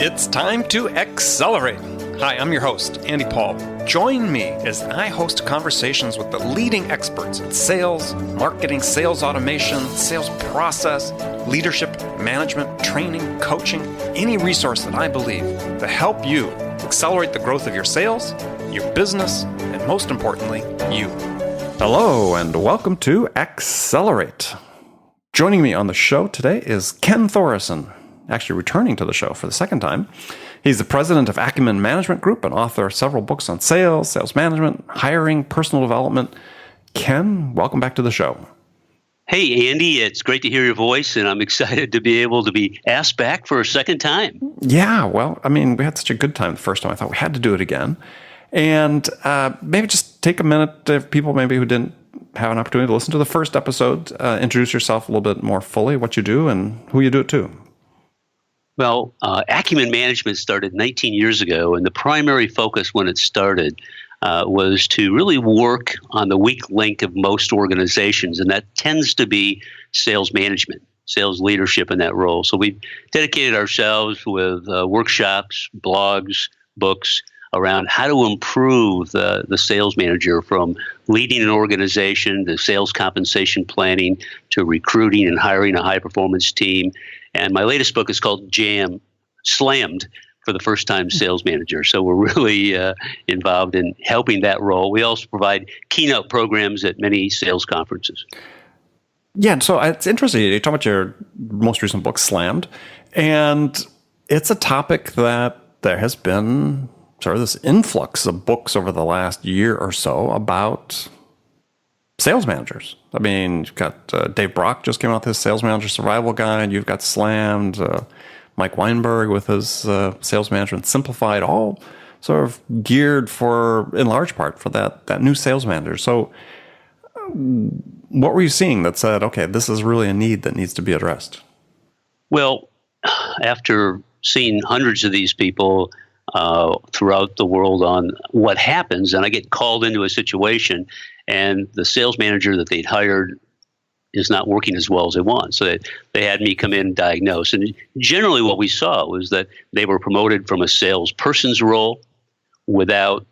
It's time to accelerate. Hi, I'm your host, Andy Paul. Join me as I host conversations with the leading experts in sales, marketing, sales automation, sales process, leadership, management, training, coaching, any resource that I believe to help you accelerate the growth of your sales, your business, and most importantly, you. Hello, and welcome to Accelerate. Joining me on the show today is Ken Thoreson, actually returning to the show for the second time. He's the president of Acumen Management Group and author of several books on sales, sales management, hiring, personal development. Ken, welcome back to the show. Hey, Andy, it's great to hear your voice, and I'm excited to be able to be asked back for a second time. Yeah, well, I mean, we had such a good time the first time. I thought we had to do it again. And maybe just take a minute, if people maybe who didn't have an opportunity to listen to the first episode, introduce yourself a little bit more fully, what you do and who you do it to. Well, Acumen Management started 19 years ago, and the primary focus when it started was to really work on the weak link of most organizations, and that tends to be sales management, sales leadership in that role. So we've dedicated ourselves with workshops, blogs, books around how to improve the sales manager, from leading an organization to sales compensation planning to recruiting and hiring a high-performance team. And my latest book is called Slammed for the First-Time Sales Manager. So we're really involved in helping that role. We also provide keynote programs at many sales conferences. Yeah, so it's interesting. You talk about your most recent book, Slammed, and it's a topic that there has been sort of this influx of books over the last year or so about sales managers. I mean, you've got Dave Brock just came out with his Sales Manager Survival Guide. You've got Slammed, Mike Weinberg with his Sales Management Simplified, all sort of geared for, in large part, for that new sales manager. So what were you seeing that said, okay, this is really a need that needs to be addressed? Well, after seeing hundreds of these people throughout the world on what happens, and I get called into a situation and the sales manager that they'd hired is not working as well as they want. So they had me come in and diagnose. And generally what we saw was that they were promoted from a salesperson's role without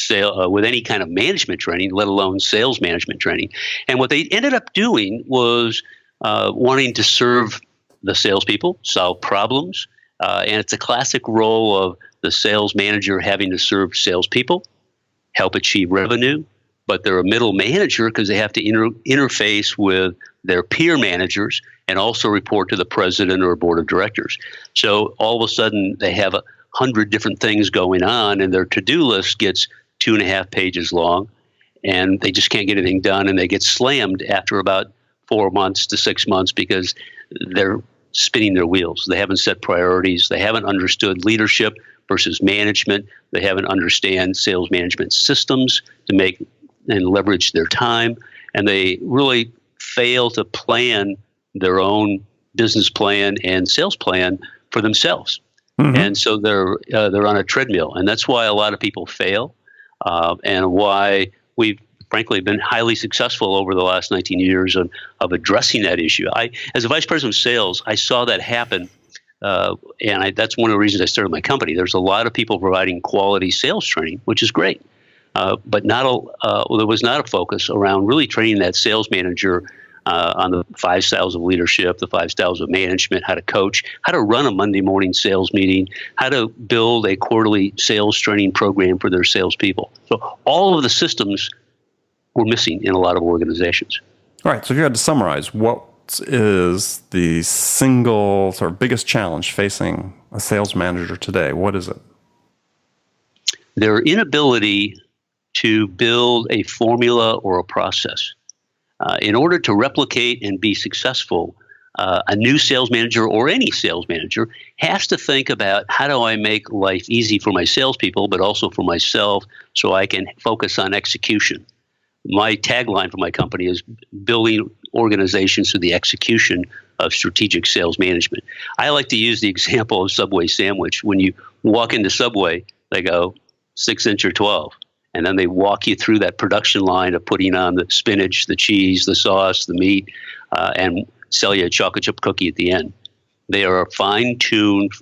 with any kind of management training, let alone sales management training. And what they ended up doing was wanting to serve the salespeople, solve problems. And it's a classic role of the sales manager having to serve salespeople, help achieve revenue, but they're a middle manager because they have to interface with their peer managers and also report to the president or board of directors. So all of a sudden they have 100 different things going on, and their to-do list gets 2.5 pages long, and they just can't get anything done, and they get slammed after about 4 months to 6 months because they're spinning their wheels. They haven't set priorities. They haven't understood leadership versus management. They haven't understand sales management systems to make and leverage their time. And they really fail to plan their own business plan and sales plan for themselves. Mm-hmm. And so they're on a treadmill. And that's why a lot of people fail, and why we've frankly been highly successful over the last 19 years of addressing that issue. As a vice president of sales, I saw that happen. And that's one of the reasons I started my company. There's a lot of people providing quality sales training, which is great. But there was not a focus around really training that sales manager on the 5 styles of leadership, the 5 styles of management, how to coach, how to run a Monday morning sales meeting, how to build a quarterly sales training program for their salespeople. So all of the systems were missing in a lot of organizations. All right. So if you had to summarize, what is the single sort of biggest challenge facing a sales manager today? What is it? Their inability to build a formula or a process. In order to replicate and be successful, a new sales manager or any sales manager has to think about, how do I make life easy for my salespeople, but also for myself, so I can focus on execution. My tagline for my company is building organizations through the execution of strategic sales management. I like to use the example of Subway sandwich. When you walk into Subway, they go 6 inch or 12. And then they walk you through that production line of putting on the spinach, the cheese, the sauce, the meat, and sell you a chocolate chip cookie at the end. They are a fine-tuned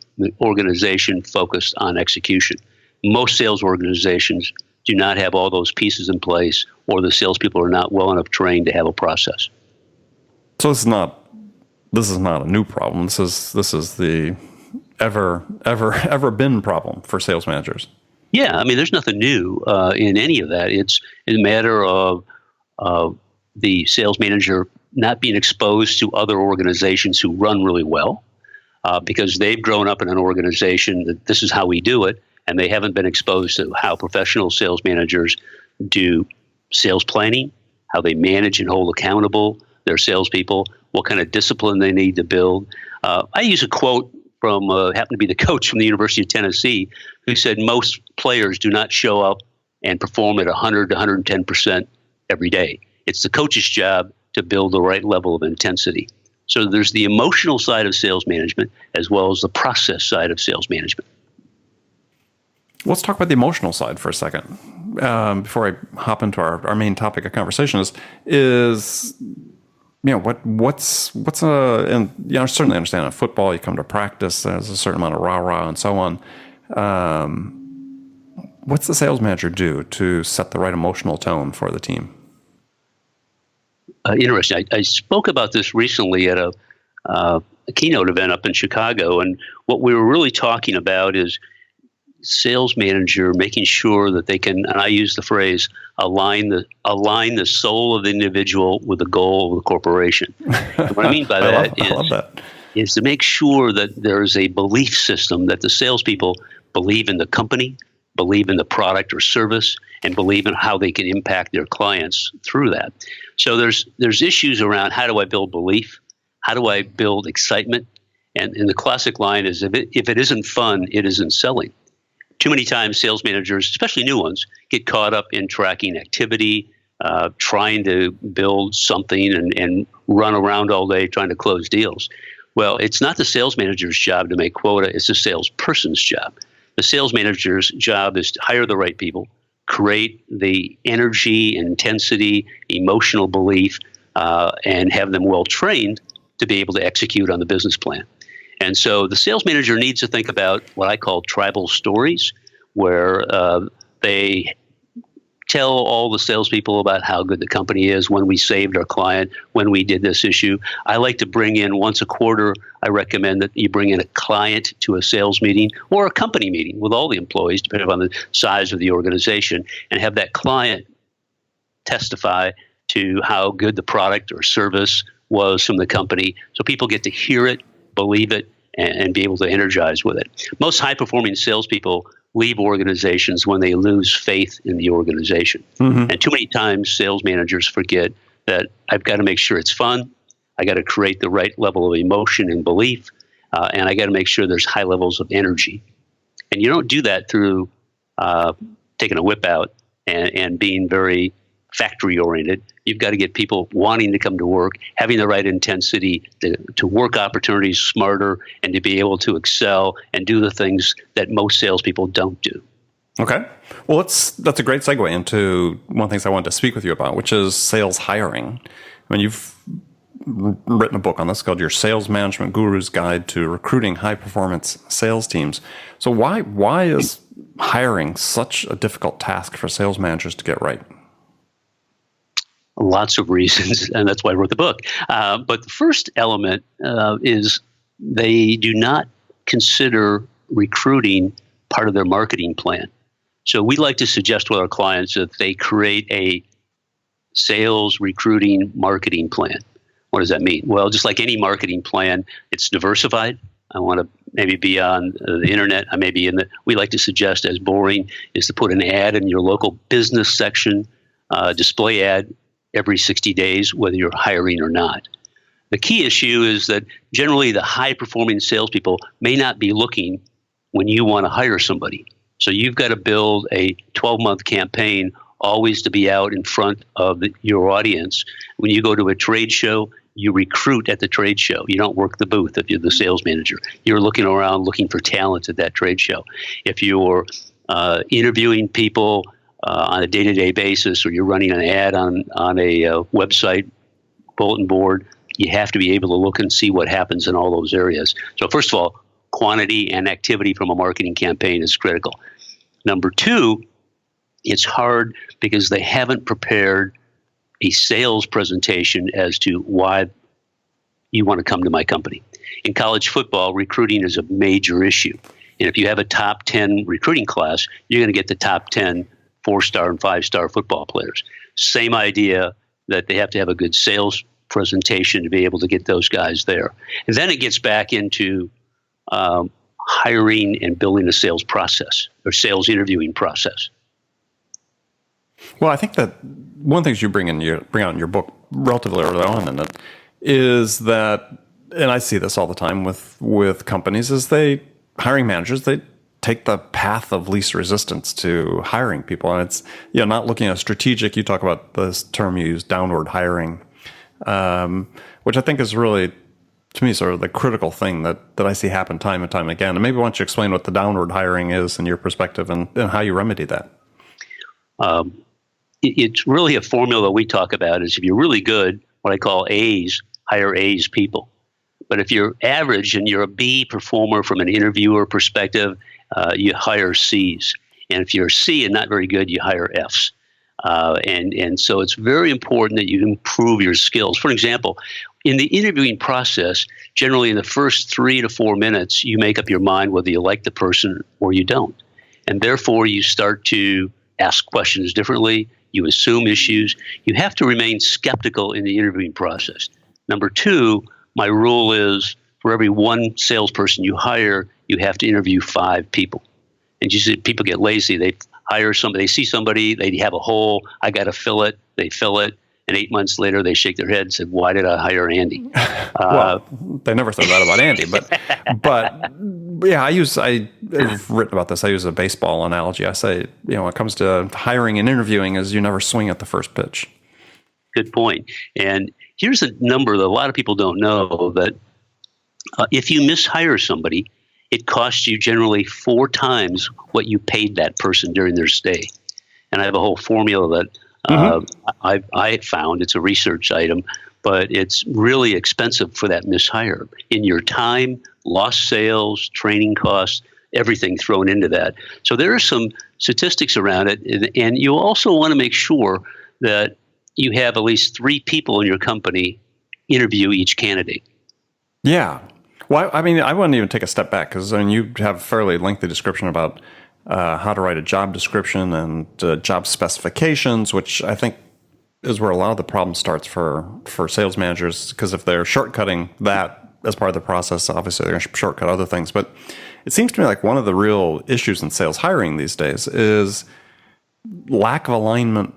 organization focused on execution. Most sales organizations do not have all those pieces in place, or the salespeople are not well enough trained to have a process. So this is not a new problem. This is the ever been problem for sales managers. Yeah, I mean, there's nothing new in any of that. It's a matter of the sales manager not being exposed to other organizations who run really well because they've grown up in an organization that this is how we do it, and they haven't been exposed to how professional sales managers do sales planning, how they manage and hold accountable their salespeople, what kind of discipline they need to build. I use a quote from happened to be the coach from the University of Tennessee, who said most players do not show up and perform at 100 to 110% every day. It's the coach's job to build the right level of intensity. So there's the emotional side of sales management as well as the process side of sales management. Let's talk about the emotional side for a second before I hop into our main topic of conversation. Is what's and I certainly understand in football you come to practice, there's a certain amount of rah-rah and so on. What's the sales manager do to set the right emotional tone for the team? Interesting. I spoke about this recently at a keynote event up in Chicago, and what we were really talking about is sales manager making sure that they can, and I use the phrase, align the soul of the individual with the goal of the corporation. And what I mean by that is to make sure that there's a belief system that the salespeople believe in the company, believe in the product or service, and believe in how they can impact their clients through that. So there's issues around how do I build belief? How do I build excitement? And the classic line is if it isn't fun, it isn't selling. Too many times sales managers, especially new ones, get caught up in tracking activity, trying to build something and run around all day trying to close deals. Well, it's not the sales manager's job to make quota, it's the salesperson's job. The sales manager's job is to hire the right people, create the energy, intensity, emotional belief, and have them well trained to be able to execute on the business plan. And so the sales manager needs to think about what I call tribal stories, where they tell all the salespeople about how good the company is, when we saved our client, when we did this issue. I like to bring in once a quarter, I recommend that you bring in a client to a sales meeting or a company meeting with all the employees, depending on the size of the organization, and have that client testify to how good the product or service was from the company. So people get to hear it, believe it, and be able to energize with it. Most high-performing salespeople leave organizations when they lose faith in the organization. Mm-hmm. And too many times sales managers forget that I've got to make sure it's fun, I got to create the right level of emotion and belief, and I got to make sure there's high levels of energy. And you don't do that through taking a whip out and being very factory-oriented. You've got to get people wanting to come to work, having the right intensity to work opportunities smarter, and to be able to excel and do the things that most salespeople don't do. Okay. Well, that's a great segue into one of the things I wanted to speak with you about, which is sales hiring. I mean, you've written a book on this called Your Sales Management Guru's Guide to Recruiting High-Performance Sales Teams. So why is hiring such a difficult task for sales managers to get right? Lots of reasons, and that's why I wrote the book. But the first element is they do not consider recruiting part of their marketing plan. So we like to suggest with our clients that they create a sales recruiting marketing plan. What does that mean? Well, just like any marketing plan, it's diversified. I want to maybe be on the internet. I may be we like to suggest, as boring, is to put an ad in your local business section, display ad every 60 days, whether you're hiring or not. The key issue is that generally the high-performing salespeople may not be looking when you want to hire somebody. So you've got to build a 12-month campaign always to be out in front of your audience. When you go to a trade show, you recruit at the trade show. You don't work the booth if you're the sales manager. You're looking around looking for talent at that trade show. If you're interviewing people on a day-to-day basis, or you're running an ad on a website bulletin board, you have to be able to look and see what happens in all those areas. So first of all, quantity and activity from a marketing campaign is critical. Number two, it's hard because they haven't prepared a sales presentation as to why you want to come to my company. In college football, recruiting is a major issue. And if you have a top 10 recruiting class, you're going to get the top 10 4-star and 5-star football players. Same idea that they have to have a good sales presentation to be able to get those guys there. And then it gets back into hiring and building a sales process or sales interviewing process. Well, I think that one of the things you bring out in your book relatively early on in it is that, and I see this all the time with companies, is hiring managers, they take the path of least resistance to hiring people. And it's, not looking at strategic, you talk about this term you use, downward hiring, which I think is really, to me, sort of the critical thing that I see happen time and time again. And maybe why don't you explain what the downward hiring is in your perspective and how you remedy that? It's really a formula we talk about is if you're really good, what I call A's, hire A's people. But if you're average and you're a B performer from an interviewer perspective, you hire C's. And if you're a C and not very good, you hire F's. And so it's very important that you improve your skills. For example, in the interviewing process, generally in the first 3 to 4 minutes, you make up your mind whether you like the person or you don't. And therefore, you start to ask questions differently. You assume issues. You have to remain skeptical in the interviewing process. Number two, my rule is for every one salesperson you hire, you have to interview 5 people. And you see people get lazy. They hire somebody, they see somebody, they have a hole, I got to fill it, they fill it, and 8 months later they shake their head and said, why did I hire Andy? Well, they never said that about Andy, but yeah, I've written about this. I use a baseball analogy. I say, when it comes to hiring and interviewing is you never swing at the first pitch. Good point. And here's a number that a lot of people don't know, that if you mishire somebody, it costs you generally 4 times what you paid that person during their stay. And I have a whole formula that I found. It's a research item, but it's really expensive for that mishire in your time, lost sales, training costs, everything thrown into that. So there are some statistics around it. And you also want to make sure that you have at least 3 people in your company interview each candidate. Yeah. Well, I mean, I wouldn't even take a step back because you have a fairly lengthy description about how to write a job description and job specifications, which I think is where a lot of the problem starts for sales managers, because if they're shortcutting that as part of the process, obviously they're going to shortcut other things. But it seems to me like one of the real issues in sales hiring these days is lack of alignment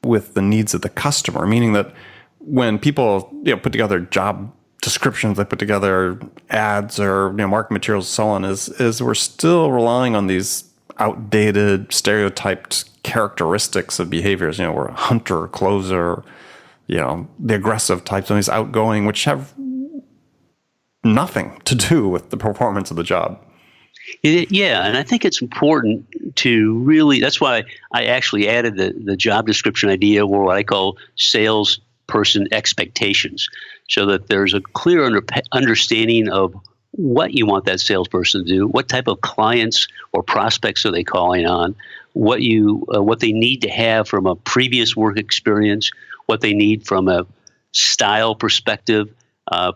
with the needs of the customer, meaning that when people put together job descriptions, they put together ads or marketing materials and so on, is we're still relying on these outdated, stereotyped characteristics of behaviors. We're a hunter, closer, the aggressive types, and these outgoing, which have nothing to do with the performance of the job. Yeah, and I think it's important to really, that's why I actually added the job description idea, or what I call salesperson expectations, so that there's a clear understanding of what you want that salesperson to do, what type of clients or prospects are they calling on, what they need to have from a previous work experience, what they need from a style perspective.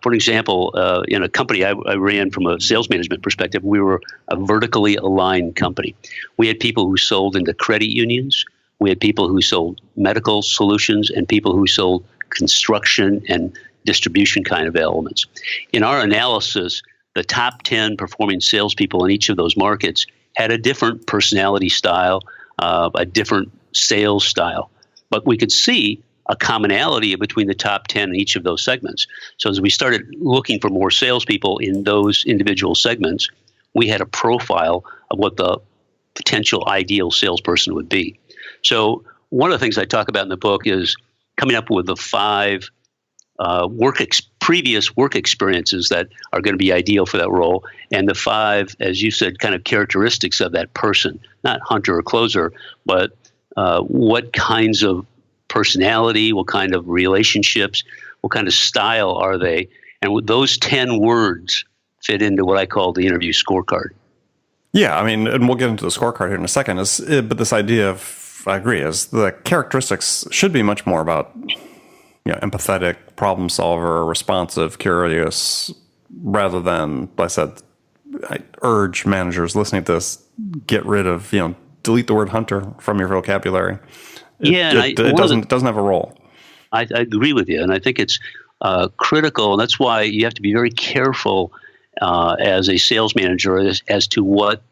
For example, in a company I ran from a sales management perspective, we were a vertically aligned company. We had people who sold into credit unions. We had people who sold medical solutions and people who sold construction and distribution kind of elements. In our analysis, the top 10 performing salespeople in each of those markets had a different personality style, a different sales style. But we could see a commonality between the top 10 in each of those segments. So as we started looking for more salespeople in those individual segments, we had a profile of what the potential ideal salesperson would be. So one of the things I talk about in the book is coming up with the 5 previous work experiences that are going to be ideal for that role, and the 5, as you said, kind of characteristics of that person, not hunter or closer, but what kinds of personality, what kind of relationships, What kind of style are they? And with those 10 words fit into what I call the interview scorecard. Yeah, I mean, and we'll get into the scorecard here in a second. But this idea of, I agree, is the characteristics should be much more about, empathetic, problem solver, responsive, curious, rather than, like I said, I urge managers listening to this, get rid of, delete the word hunter from your vocabulary. It doesn't have a role. I agree with you, and I think it's critical, and that's why you have to be very careful as a sales manager as to what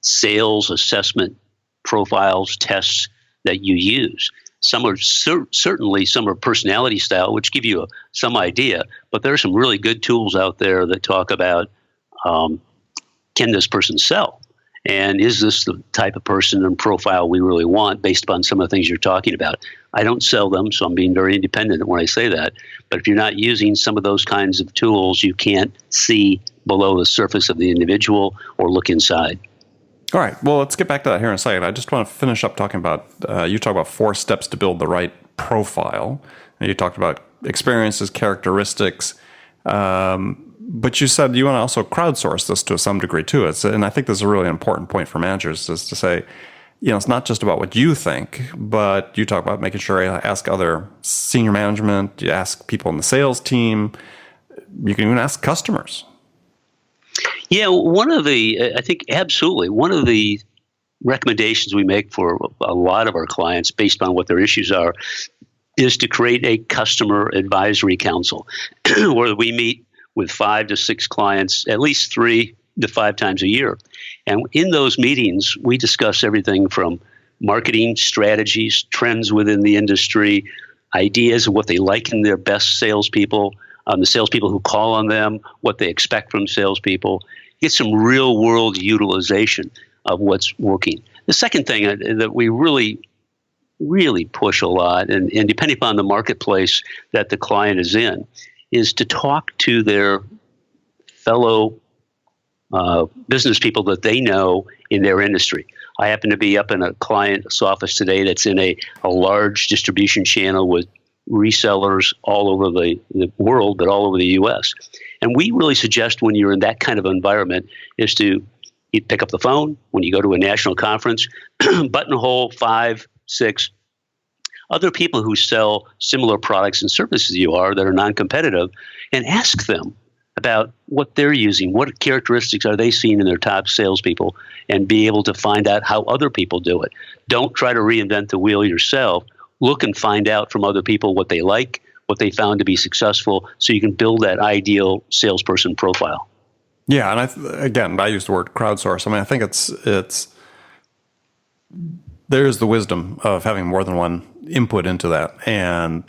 sales assessment profiles, tests that you use. Some are certainly some are personality style, which give you some idea, but there are some really good tools out there that talk about can this person sell? And is this the type of person and profile we really want based upon some of the things you're talking about? I don't sell them, so I'm being very independent when I say that. But if you're not using some of those kinds of tools, you can't see below the surface of the individual or look inside. All right. Well, let's get back to that here in a second. I just want to finish up talking about, you talk about 4 steps to build the right profile. And you talked about experiences, characteristics, but you said you want to also crowdsource this to some degree too. And I think this is a really important point for managers, is to say, it's not just about what you think, but you talk about making sure you ask other senior management, you ask people in the sales team, you can even ask customers. Yeah, I think absolutely, one of the recommendations we make for a lot of our clients based on what their issues are is to create a customer advisory council where we meet with 5 to 6 clients at least 3 to 5 times a year. And in those meetings, we discuss everything from marketing strategies, trends within the industry, ideas of what they like in their best salespeople, the salespeople who call on them, what they expect from salespeople. Get some real world utilization of what's working. The second thing that we really push a lot, and depending upon the marketplace that the client is in, is to talk to their fellow business people that they know in their industry. I happen to be up in a client's office today that's in a large distribution channel with resellers all over the world, but all over the U.S. And we really suggest when you're in that kind of environment is to you pick up the phone when you go to a national conference, buttonhole 5, 6 other people who sell similar products and services you are that are non-competitive, and ask them about what they're using, what characteristics are they seeing in their top salespeople, and be able to find out how other people do it. Don't try to reinvent the wheel yourself. Look and find out from other people what they like, what they found to be successful, so you can build that ideal salesperson profile. Yeah, and I use the word crowdsource. I mean, I think it's there's the wisdom of having more than one input into that. And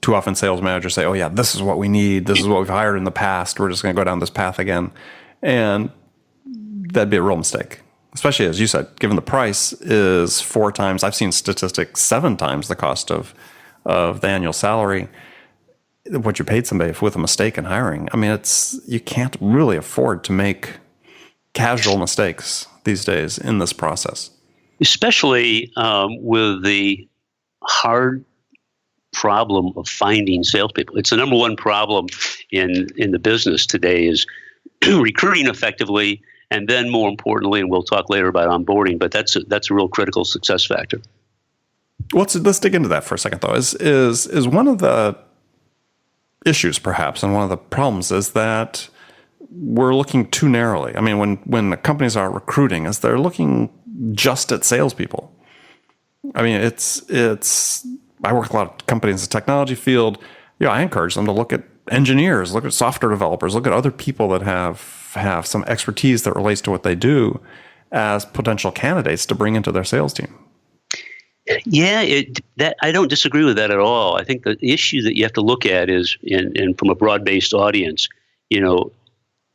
too often sales managers say, oh yeah, this is what we need. This is what we've hired in the past. We're just going to go down this path again. And that'd be a real mistake. Especially, as you said, given the price is 4 times, I've seen statistics 7 times the cost of the annual salary, what you paid somebody with a mistake in hiring. I mean, you can't really afford to make casual mistakes these days in this process. Especially with the hard problem of finding salespeople. It's the number one problem in the business today is recruiting effectively, and then more importantly, and we'll talk later about onboarding, but that's a real critical success factor. Let's dig into that for a second, though. Is one of the issues, perhaps, and one of the problems is that we're looking too narrowly. I mean, when the companies are recruiting, is they're looking just at salespeople. I mean, I work with a lot of companies in the technology field. I encourage them to look at engineers, look at software developers, look at other people that have some expertise that relates to what they do as potential candidates to bring into their sales team. Yeah, I don't disagree with that at all. I think the issue that you have to look at is, and from a broad-based audience,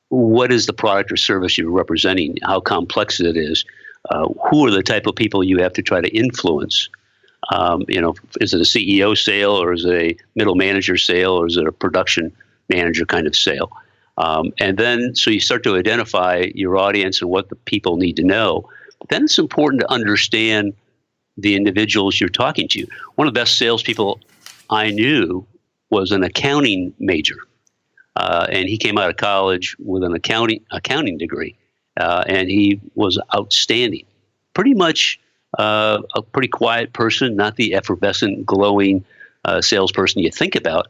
what is the product or service you're representing? How complex it is? Who are the type of people you have to try to influence? Is it a CEO sale, or is it a middle manager sale, or is it a production manager kind of sale? And then, so you start to identify your audience and what the people need to know. But then it's important to understand the individuals you're talking to. One of the best salespeople I knew was an accounting major. And he came out of college with an accounting degree. And he was outstanding. Pretty much a pretty quiet person, not the effervescent, glowing salesperson you think about.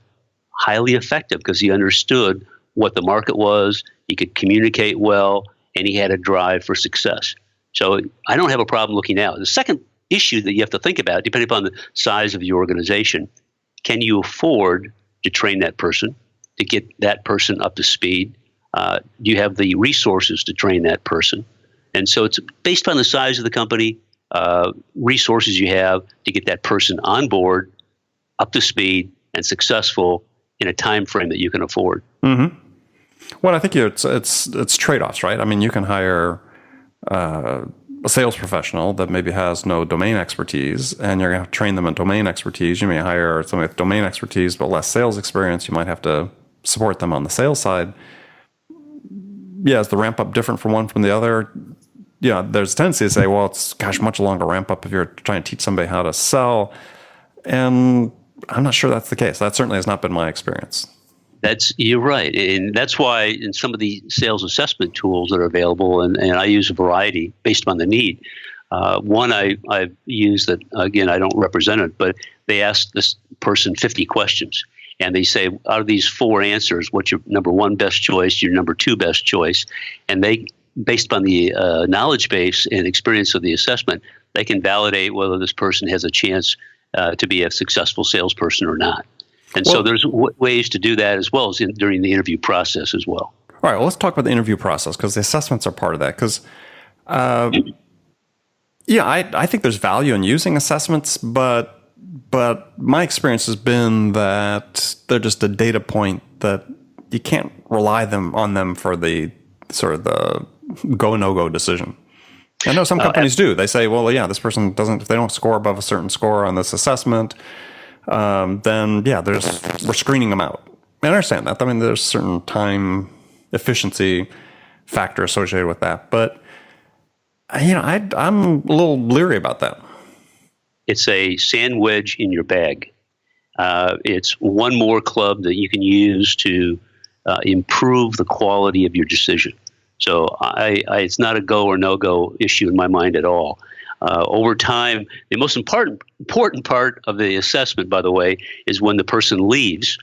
Highly effective because he understood what the market was, he could communicate well, and he had a drive for success. So I don't have a problem looking out. The second issue that you have to think about, depending upon the size of your organization, can you afford to train that person, to get that person up to speed? Do you have the resources to train that person? And so it's based on the size of the company, resources you have to get that person on board, up to speed, and successful in a time frame that you can afford. Mm-hmm. Well, I think it's trade-offs, right? I mean, you can hire a sales professional that maybe has no domain expertise, and you're going to have to train them in domain expertise. You may hire somebody with domain expertise but less sales experience. You might have to support them on the sales side. Yeah, is the ramp up different from one from the other? Yeah, there's a tendency to say, well, it's much longer ramp up if you're trying to teach somebody how to sell. And I'm not sure that's the case. That certainly has not been my experience. You're right. And that's why in some of the sales assessment tools that are available, and I use a variety based on the need. One I've used that, again, I don't represent it, but they ask this person 50 questions. And they say, out of these 4 answers, what's your number 1 best choice, your number 2 best choice? And they, based upon the knowledge base and experience of the assessment, they can validate whether this person has a chance to be a successful salesperson or not. And so there's ways to do that as well as during the interview process as well. All right, well, let's talk about the interview process because the assessments are part of that. Because, I think there's value in using assessments, but my experience has been that they're just a data point that you can't rely on them for the sort of the go no-go decision. I know some companies do. They say, well, yeah, this person if they don't score above a certain score on this assessment, then we're screening them out. I understand that. I mean, there's certain time efficiency factor associated with that, but I'm a little leery about that. It's a sand wedge in your bag. It's one more club that you can use to improve the quality of your decision. So it's not a go or no-go issue in my mind at all. Over time, the most important part of the assessment, by the way, is when the person leaves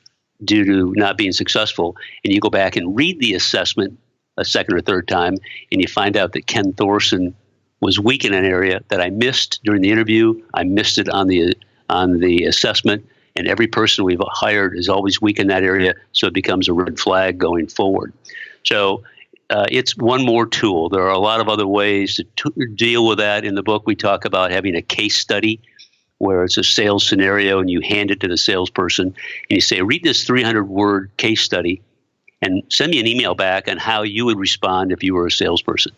due to not being successful, and you go back and read the assessment a second or third time, and you find out that Ken Thoreson was weak in an area that I missed during the interview. I missed it on the assessment, and every person we've hired is always weak in that area, so it becomes a red flag going forward. So it's one more tool. There are a lot of other ways to deal with that. In the book, we talk about having a case study where it's a sales scenario and you hand it to the salesperson and you say, read this 300-word case study and send me an email back on how you would respond if you were a salesperson.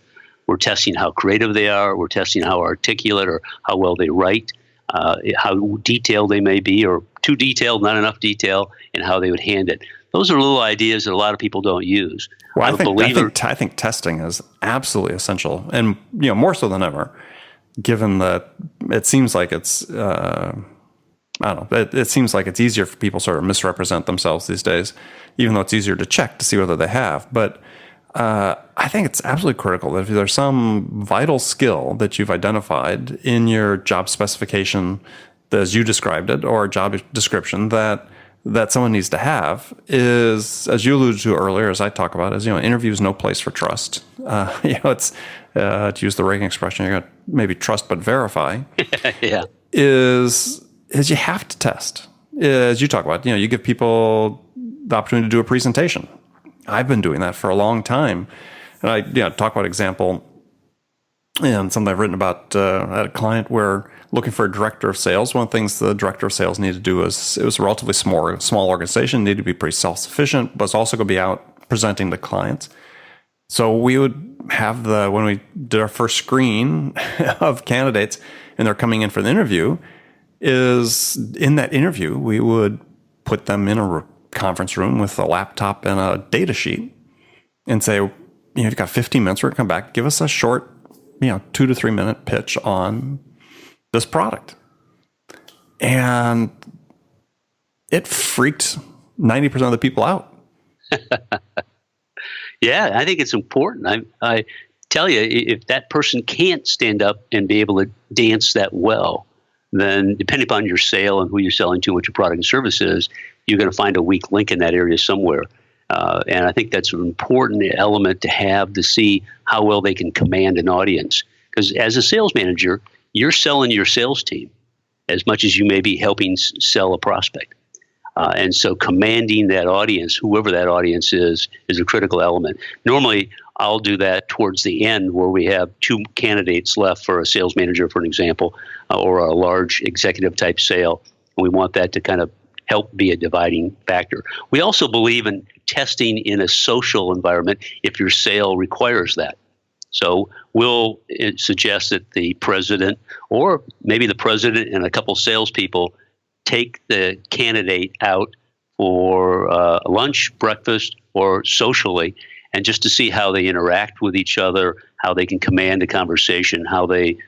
We're testing how creative they are. We're testing how articulate or how well they write, how detailed they may be, or too detailed, not enough detail, and how they would hand it. Those are little ideas that a lot of people don't use. Well, I think testing is absolutely essential, and more so than ever, given that it seems like it's it seems like it's easier for people to sort of misrepresent themselves these days, even though it's easier to check to see whether they have. But I think it's absolutely critical that if there's some vital skill that you've identified in your job specification, as you described it, or job description that someone needs to have is, as you alluded to earlier, as I talk about, is interview is no place for trust. It's to use the Reagan expression, you're gonna maybe trust but verify. Yeah, is you have to test. As you talk about, you give people the opportunity to do a presentation. I've been doing that for a long time, and I talk about example and something I've written about at a client where looking for a director of sales. One of the things the director of sales needed to do is, it was a relatively small organization, needed to be pretty self-sufficient, but it's also going to be out presenting to clients. So we would have when we did our first screen of candidates and they're coming in for the interview, is in that interview, we would put them in a conference room with a laptop and a data sheet and say, you've got 15 minutes, we're going to come back, give us a short, 2 to 3 minute pitch on this product. And it freaked 90% of the people out. Yeah, I think it's important. I tell you, if that person can't stand up and be able to dance that well, then depending upon your sale and who you're selling to, what your product and service is, you're going to find a weak link in that area somewhere. And I think that's an important element to have to see how well they can command an audience. Because as a sales manager, you're selling your sales team as much as you may be helping sell a prospect. And so commanding that audience, whoever that audience is a critical element. Normally, I'll do that towards the end where we have 2 candidates left for a sales manager, for an example, or a large executive type sale. And we want that to kind of help be a dividing factor. We also believe in testing in a social environment if your sale requires that. So we'll suggest that the president or maybe the president and a couple salespeople take the candidate out for lunch, breakfast, or socially, and just to see how they interact with each other, how they can command a conversation, how they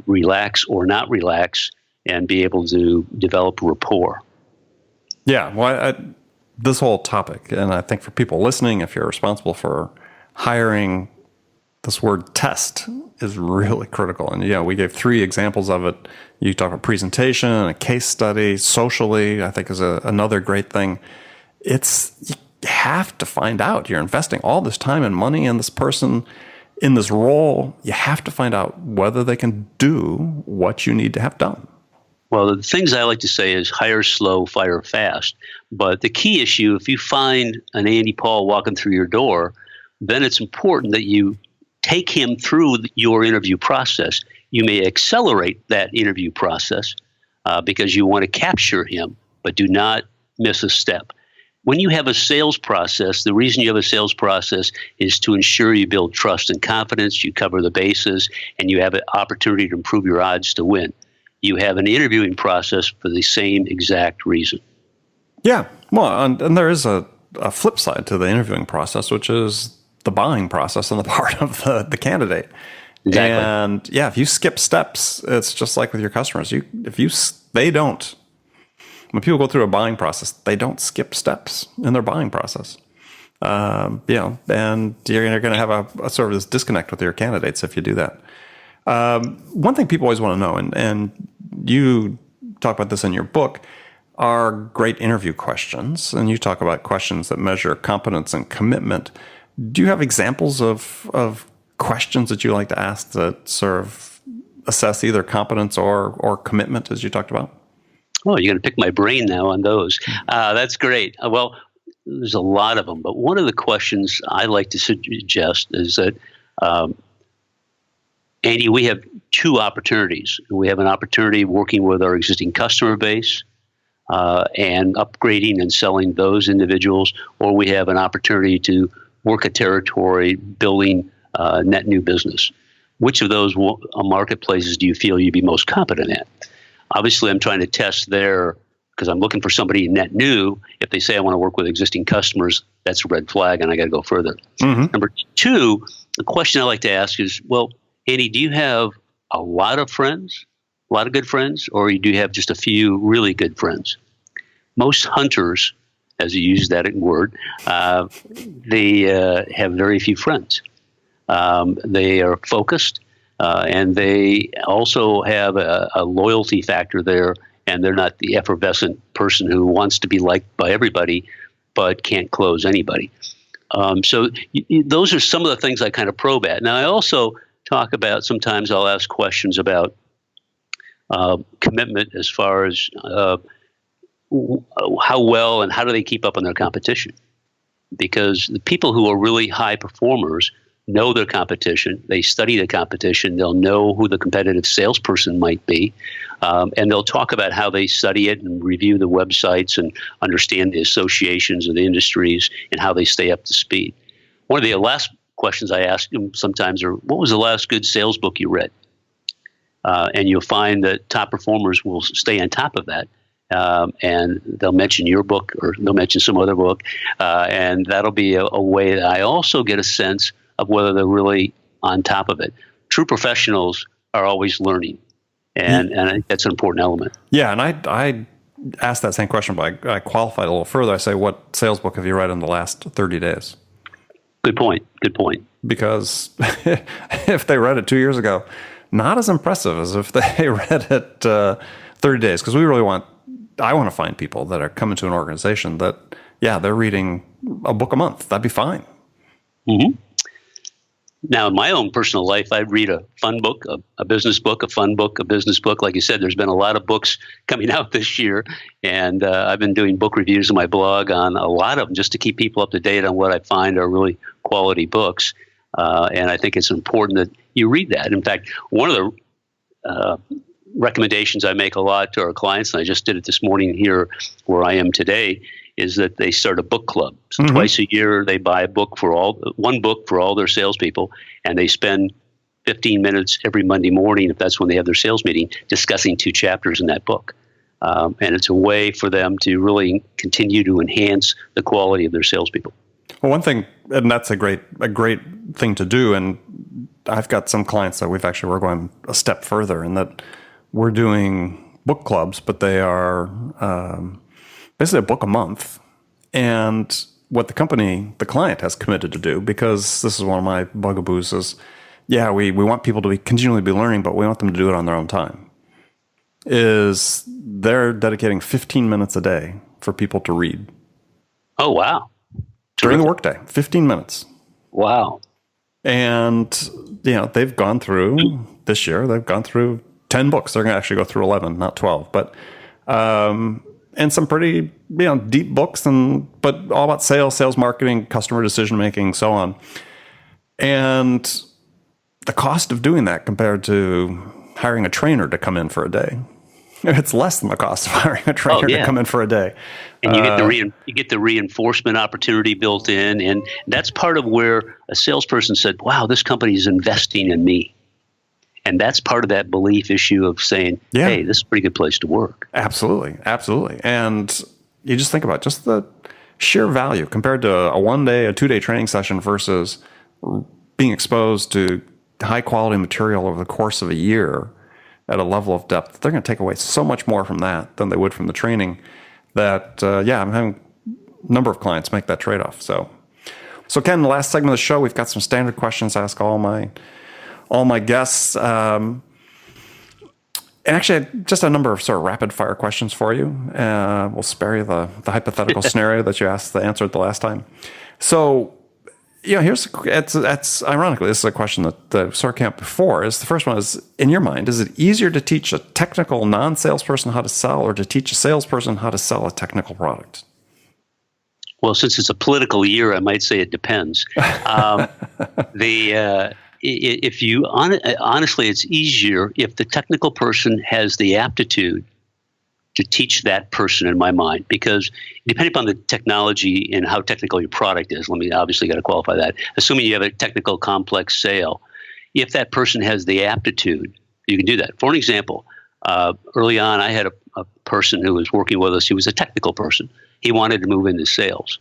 relax or not relax, and be able to develop rapport. Yeah, well, this whole topic, and I think for people listening, if you're responsible for hiring, this word test is really critical. And we gave 3 examples of it. You talk about presentation, a case study, socially, I think is another great thing. You have to find out. You're investing all this time and money in this person, in this role. You have to find out whether they can do what you need to have done. Well, the things I like to say is hire slow, fire fast. But the key issue, if you find an Andy Paul walking through your door, then it's important that you take him through your interview process. You may accelerate that interview process because you want to capture him, but do not miss a step. When you have a sales process, the reason you have a sales process is to ensure you build trust and confidence, you cover the bases, and you have an opportunity to improve your odds to win. You have an interviewing process for the same exact reason. Yeah, well, and there is a flip side to the interviewing process, which is the buying process on the part of the candidate. Exactly. And if you skip steps, it's just like with your customers. When people go through a buying process, they don't skip steps in their buying process. And you're going to have a sort of this disconnect with your candidates if you do that. One thing people always want to know, and you talk about this in your book, are great interview questions. And you talk about questions that measure competence and commitment. Do you have examples of questions that you like to ask that sort of assess either competence or commitment, as you talked about? Oh, you're going to pick my brain now on those. That's great. Well, there's a lot of them, but one of the questions I like to suggest is that, Andy, we have 2 opportunities. We have an opportunity working with our existing customer base and upgrading and selling those individuals, or we have an opportunity to work a territory, building net new business. Which of those marketplaces do you feel you'd be most competent at? Obviously, I'm trying to test there because I'm looking for somebody net new. If they say I want to work with existing customers, that's a red flag, and I got to go further. Mm-hmm. Number 2, the question I like to ask is, well, Andy, do you have a lot of friends, a lot of good friends, or do you have just a few really good friends? Most hunters, as you use that word, they have very few friends. They are focused, and they also have a loyalty factor there, and they're not the effervescent person who wants to be liked by everybody but can't close anybody. So those are some of the things I kind of probe at. Now, I also talk about, sometimes I'll ask questions about commitment as far as how well and how do they keep up on their competition. Because the people who are really high performers know their competition. They study the competition. They'll know who the competitive salesperson might be. And they'll talk about how they study it and review the websites and understand the associations of the industries and how they stay up to speed. One of the last questions I ask them sometimes are, what was the last good sales book you read? And you'll find that top performers will stay on top of that. And they'll mention your book or they'll mention some other book. And that'll be a way that I also get a sense of whether they're really on top of it. True professionals are always learning. And I think that's an important element. Yeah, and I ask that same question, but I qualify it a little further. I say, what sales book have you read in the last 30 days? Good point. Because if they read it 2 years ago, not as impressive as if they read it 30 days. Because I want to find people that are coming to an organization that, they're reading a book a month. That'd be fine. Mm-hmm. Now, in my own personal life, I read a fun book, a business book, a fun book, a business book. Like you said, there's been a lot of books coming out this year, and I've been doing book reviews on my blog on a lot of them just to keep people up to date on what I find are really quality books. And I think it's important that you read that. In fact, one of the recommendations I make a lot to our clients, and I just did it this morning here where I am today, is that they start a book club. So twice a year, they buy one book for all their salespeople, and they spend 15 minutes every Monday morning, if that's when they have their sales meeting, discussing 2 chapters in that book. And it's a way for them to really continue to enhance the quality of their salespeople. Well, one thing, and that's a great thing to do, and I've got some clients that we're going a step further in that we're doing book clubs, but they are basically a book a month. And what the client has committed to do, because this is one of my bugaboos, is, we want people to continually be learning, but we want them to do it on their own time, is they're dedicating 15 minutes a day for people to read. Oh, wow. During the workday, 15 minutes. Wow. And, they've gone through, this year, 10 books. They're going to actually go through 11, not 12. But, and some pretty, deep books, but all about sales marketing, customer decision-making, so on. And the cost of doing that compared to hiring a trainer to come in for a day, it's less than the cost of hiring a trainer to come in for a day. And you get the reinforcement opportunity built in, and that's part of where a salesperson said, "Wow, this company is investing in me," and that's part of that belief issue of saying, "Hey, this is a pretty good place to work." Absolutely, and you just think about just the sheer value compared to a 2-day training session versus being exposed to high quality material over the course of a year at a level of depth. They're going to take away so much more from that than they would from the training. That I'm having a number of clients make that trade-off. So Ken, the last segment of the show, we've got some standard questions to ask all my guests. And actually, just a number of sort of rapid-fire questions for you. We'll spare you the hypothetical scenario that you asked the answer at the last time. So, it's ironically, this is a question that sort of came up before. The first one is, in your mind, is it easier to teach a technical non-salesperson how to sell, or to teach a salesperson how to sell a technical product? Well, since it's a political year, I might say it depends. If you honestly, it's easier if the technical person has the aptitude to teach that person, in my mind, because depending upon the technology and how technical your product is, obviously got to qualify that. Assuming you have a technical complex sale, if that person has the aptitude, you can do that. For an example, early on, I had a person who was working with us. He was a technical person. He wanted to move into sales.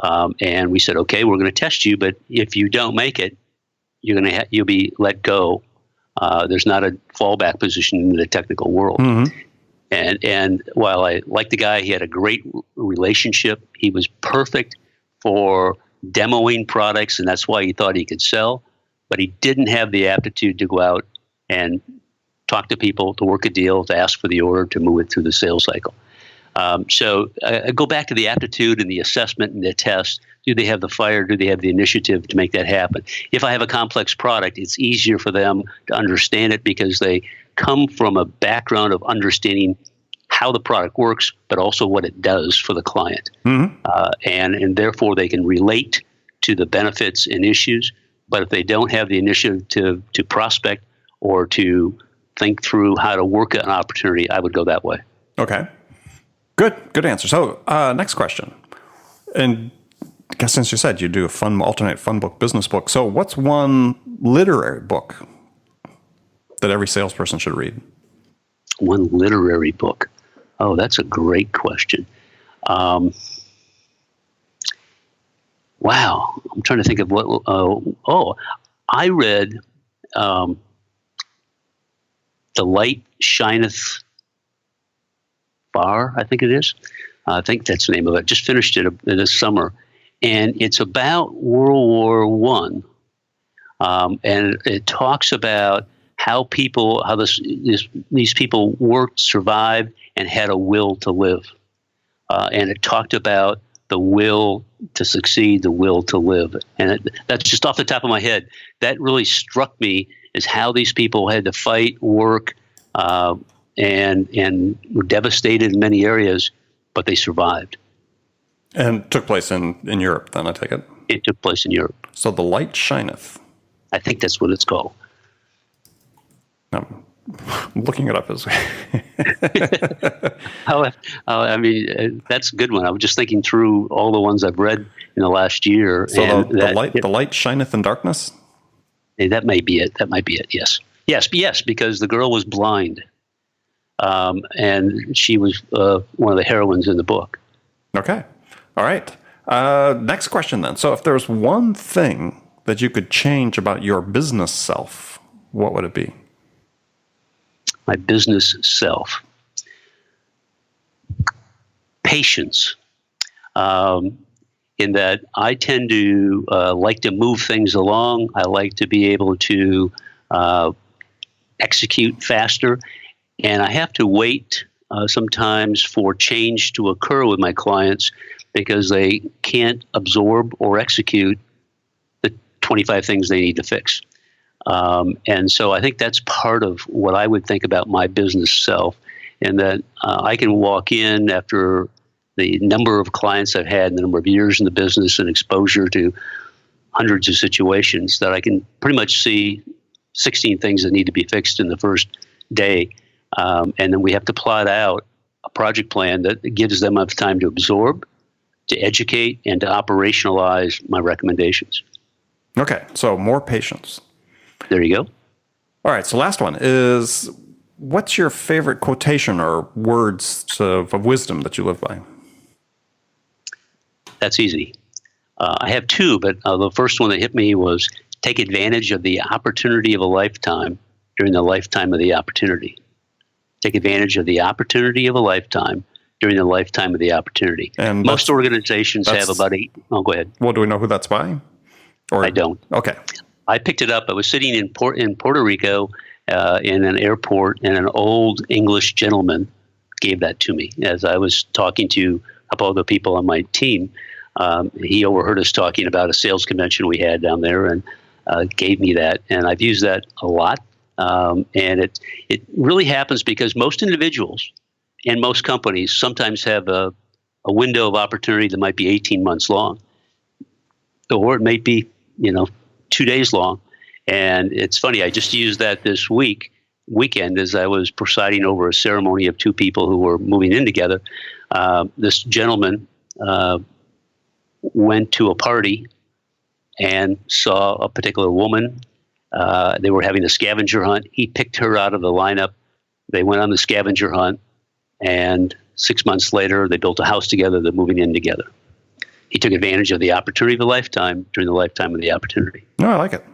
And we said, okay, we're going to test you, but if you don't make it, you'll be let go. There's not a fallback position in the technical world. Mm-hmm. And while I liked the guy, he had a great relationship. He was perfect for demoing products, and that's why he thought he could sell. But he didn't have the aptitude to go out and talk to people, to work a deal, to ask for the order, to move it through the sales cycle. So I go back to the aptitude and the assessment and the test. Do they have the fire? Do they have the initiative to make that happen? If I have a complex product, it's easier for them to understand it because they come from a background of understanding how the product works, but also what it does for the client. Mm-hmm. And therefore they can relate to the benefits and issues. But if they don't have the initiative to prospect or to think through how to work an opportunity, I would go that way. Okay. Good answer. So next question. And I guess since you said you do a alternate fun book, business book, so what's one literary book that every salesperson should read? One literary book. Oh, that's a great question. Wow. I'm trying to think of what. I read The Light Shineth Bar, I think it is. I think that's the name of it. Just finished it this summer. And it's about World War One. And it talks about how these people worked, survived, and had a will to live. And it talked about the will to succeed, the will to live. And that's just off the top of my head. That really struck me, is how these people had to fight, work, and were devastated in many areas, but they survived. And took place in Europe, then, I take it? It took place in Europe. So The Light Shineth. I think that's what it's called. I'm looking it up as I mean, that's a good one. I was just thinking through all the ones I've read in the last year. So the light shineth in darkness? That may be it. That might be it, yes. Yes, because the girl was blind. And she was one of the heroines in the book. Okay. All right. Next question then. So if there's one thing that you could change about your business self, what would it be? My business self. Patience. In that I tend to like to move things along. I like to be able to execute faster. And I have to wait sometimes for change to occur with my clients because they can't absorb or execute the 25 things they need to fix. And so I think that's part of what I would think about my business self, and that I can walk in after the number of clients I've had, and the number of years in the business and exposure to hundreds of situations, that I can pretty much see 16 things that need to be fixed in the first day. And then we have to plot out a project plan that gives them enough time to absorb, to educate, and to operationalize my recommendations. Okay, so more patience. There you go. All right, so last one is, what's your favorite quotation or words of wisdom that you live by? That's easy. I have two, but the first one that hit me was, take advantage of the opportunity of a lifetime during the lifetime of the opportunity. Take advantage of the opportunity of a lifetime during the lifetime of the opportunity. And most organizations have about 8. Oh, go ahead. Well, do we know who that's by? Or I don't. Okay. I picked it up. I was sitting in Puerto Rico in an airport, and an old English gentleman gave that to me as I was talking to a couple other people on my team. He overheard us talking about a sales convention we had down there, and gave me that. And I've used that a lot. And it really happens because most individuals and most companies sometimes have a window of opportunity that might be 18 months long, or it may be 2 days long. And it's funny, I just used that this weekend as I was presiding over a ceremony of 2 people who were moving in together. This gentleman went to a party and saw a particular woman. They were having a scavenger hunt. He picked her out of the lineup. They went on the scavenger hunt, and 6 months later, they built a house together. They're moving in together. He took advantage of the opportunity of a lifetime during the lifetime of the opportunity. No, I like it.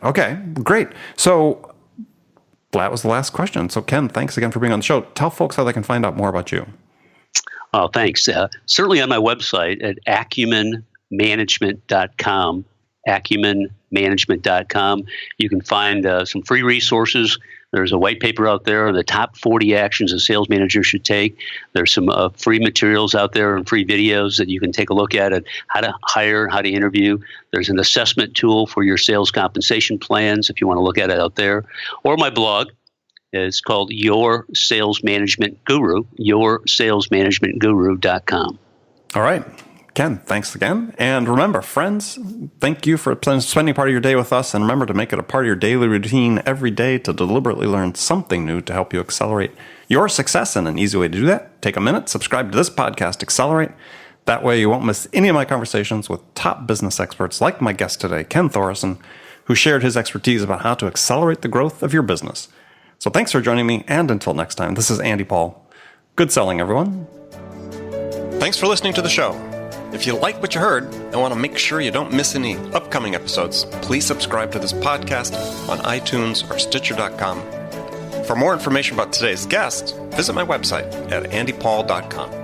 Okay, great. So that was the last question. So Ken, thanks again for being on the show. Tell folks how they can find out more about you. Oh, thanks. Certainly on my website at acumenmanagement.com. acumenmanagement.com. You can find some free resources. There's a white paper out there on the top 40 actions a sales manager should take. There's some free materials out there and free videos that you can take a look at how to hire, how to interview. There's an assessment tool for your sales compensation plans if you want to look at it out there. Or my blog. It's called Your Sales Management Guru, yoursalesmanagementguru.com. All right. Ken, thanks again. And remember, friends, thank you for spending part of your day with us. And remember to make it a part of your daily routine every day to deliberately learn something new to help you accelerate your success. And an easy way to do that, take a minute, subscribe to this podcast, Accelerate. That way you won't miss any of my conversations with top business experts like my guest today, Ken Thoreson, who shared his expertise about how to accelerate the growth of your business. So thanks for joining me. And until next time, this is Andy Paul. Good selling, everyone. Thanks for listening to the show. If you like what you heard and want to make sure you don't miss any upcoming episodes, please subscribe to this podcast on iTunes or Stitcher.com. For more information about today's guest, visit my website at andypaul.com.